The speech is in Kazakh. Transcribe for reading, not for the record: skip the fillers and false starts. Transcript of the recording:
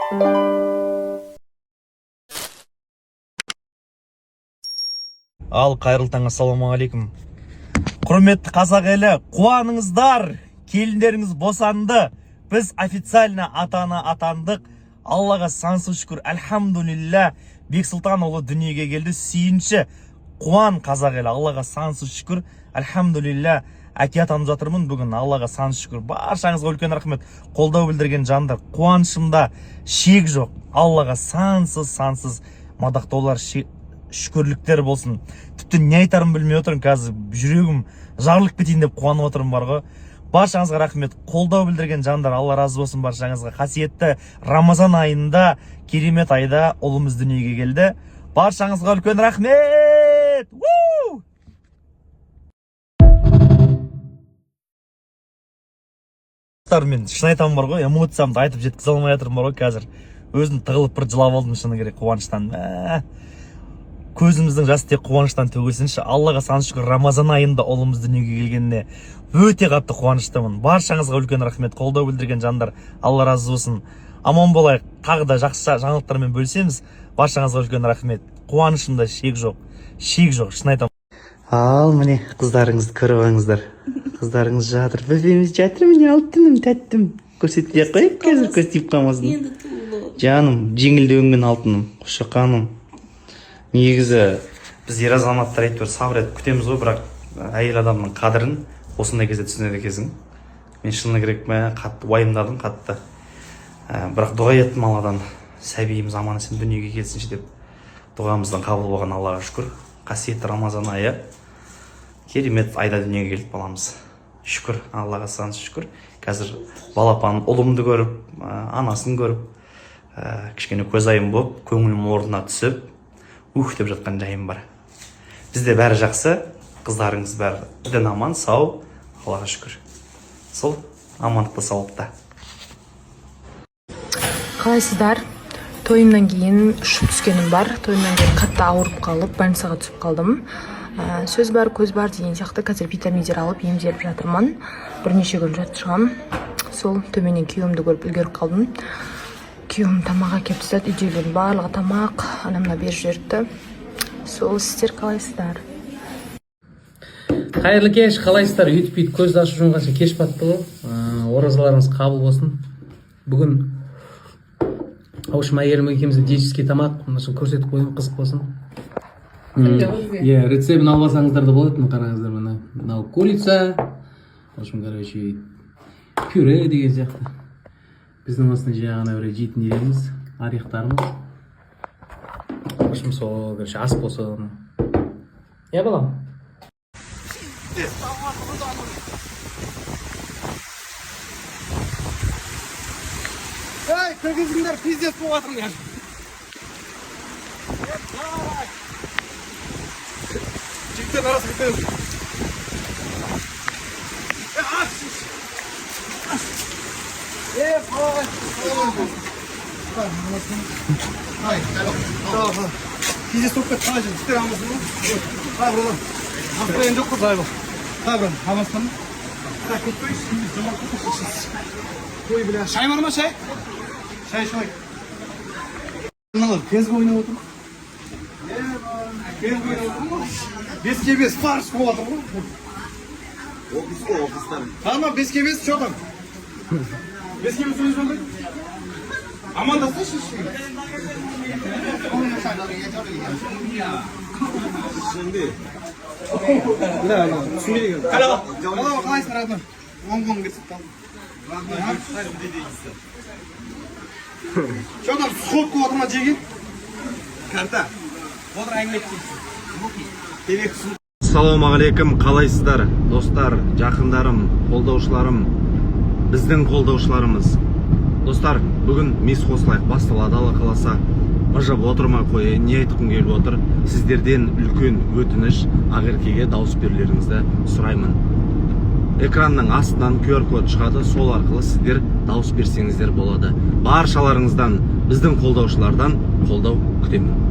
Ал қайырлы таң, ассалаумағалейкум. Құрметті қазақ елі, қуаныңыздар, келіндеріңіз босанды. Біз официально ата-ана атандық. Аллаға сансыз шүкір, әлхамдулилля. Бексұлтанұлы дүниеге келді. Сүйінші, қуан қазақ елі, Аллаға сансыз шүкір, әлхамдулилля. Әке атанып жатырмын бүгін, Аллаға сансыз шүкір. Баршаңызға үлкен рахмет. Қолдау білдірген жандар, қуанышымда шек жоқ. Аллаға сансыз мадақтаулар, шүкірліктер болсын. Тіпті не айтарым білмей отырмын, қазір жүрегім жарылып кетейін деп қуанып отырмын бар ғой. Баршаңызға рахмет. Қолдау білдірген жандар, Алла разы болсын баршаңызға. Қасиетті Рамазан айында, керемет айда ұлымыз дүниеге келді. Баршаңызға үлкен рахмет. Мен шын айтамын бар ғой, эмоциямды айтып жеткізе алмай жатырмын бар ғой қазір. Өзім тығылып бір жылап алдым шыны керек қуаныштан. Көзіміздің жасы тек қуаныштан төгілсінші. Аллаға сансыз шүкір, Рамазан айында ұлымыз дүниеге келгеніне өте қатты қуаныштымын. Баршаңызға үлкен рахмет. Қолдау білдірген жандар, Алла разы болсын. Аман болайық. Тағы да жақсы жаңалықтармен бөлісеміз. Баршаңызға үлкен рахмет. Қуанышымда шек жоқ. Шын айтамын. Ал, міне қыздарыңызды көріп алыңыздар. Қыздарыңыз жатыр, бөбеміз жатыр, міне алтыным, тәттім. Көрсетпей қойып, қазір көз тиіп қалмасын. Жаным, жеңілдеуіңмен алтыным, құшықаным. Негізі біз ер азаматтар әйтеуір сабыр етіп күтеміз ғой, бірақ әйел адамның қадірін осындай кезде түсінеді екенсің. Мен шыны керек қатты уайымдадым, қатты. Бірақ дұға еттім Алладан, сәбиіміз аман есен дүниеге келсінші деп. Дұғамыздан қабыл болған Аллаға шүкір. Қасиетті Рамазан айы, керемет айда дүниеге келіп баламыз. Шүкір, Аллаға сансыз шүкір. Қазір балапан ұлымды көріп, анасын көріп, кішкене көзайым болып, көңілім орнына түсіп, деп жатқан жайым бар. Бізде бәрі жақсы, қыздарыңыз бәрі дін аман, сау, Аллаға шүкір. Сол амандықта, саулықта. Қалайсыздар? Тойымнан кейін ұшып түскенім бар. Тойымнан кейін қатты ауырып қалып, больницаға түсіп қалдым. Сөз бар, көз бар деген сияқты қазір витаминдер алып емделіп жатырмын. Бірнеше күн жатып шығам. Сол төменнен күйеуімді көріп үлгеріп қалдым. Күйеуім тамақ әкеліп тастады, үйдегілердің барлығы тамақ, анамна беріп жіберді. Сол сіздер қалайсыздар? Қайырлы кеш, қалайсыздар? Үйтіп көзді ашып жұмғанша кеш батты ғой. Оразаларыңыз қабыл болсын. Бүгін әйелім екеумізге диетический тамақ көрсетіп қойдым, қызық болсын. Рецебін алып алсаңыздар да болады, қараңыздар мына. Мынау курица, пюре деген сияқты. Біздің осыны жағына өре жейтін ереміз, арияқтарымыз. Қошым сол, ас болса. Балам? Кіргізіңдер, пиздец болғатырмын. Жігіттен арасы кетеміз. Пиздец болып кетті, қалай жүрді? Істер алмасын ба? Брат. Настроен жоқ қой, зай бол. Брат, алмасын ба? Так, кетпейші. Ой, бля, шай бар ма, шай? Шай. Кезгі ойнап отыр. Кезгі ойнап отыр ма? 5-5 фарш болып отыр ма? Оқыстар. Tamam, 5-5, что там? 5-5 сөз болды? Амандасайшы. Şimdi. Қалайсың, Радман? Оң кетсіп қалдым. Что там, сходку отыр ма жеген? Карта. Отыр әңгімет. Ассалаумағалейкум, қалайсыздар? Достар, жақындарым, қолдаушыларым, біздің қолдаушыларымыз. Достар, бүгін мис қосылайық, басталады Алла қаласа. Мыжып отырмай қойы, не айтқым келіп отыр? Сіздерден үлкен өтініш, Ақеркеге дауыс берулеріңізді сұраймын. Экранның астынан QR код шығады, сол арқылы сіздер дауыс берсеңіздер болады. Баршаларыңыздан, біздің қолдаушылардан қолдау күтемін.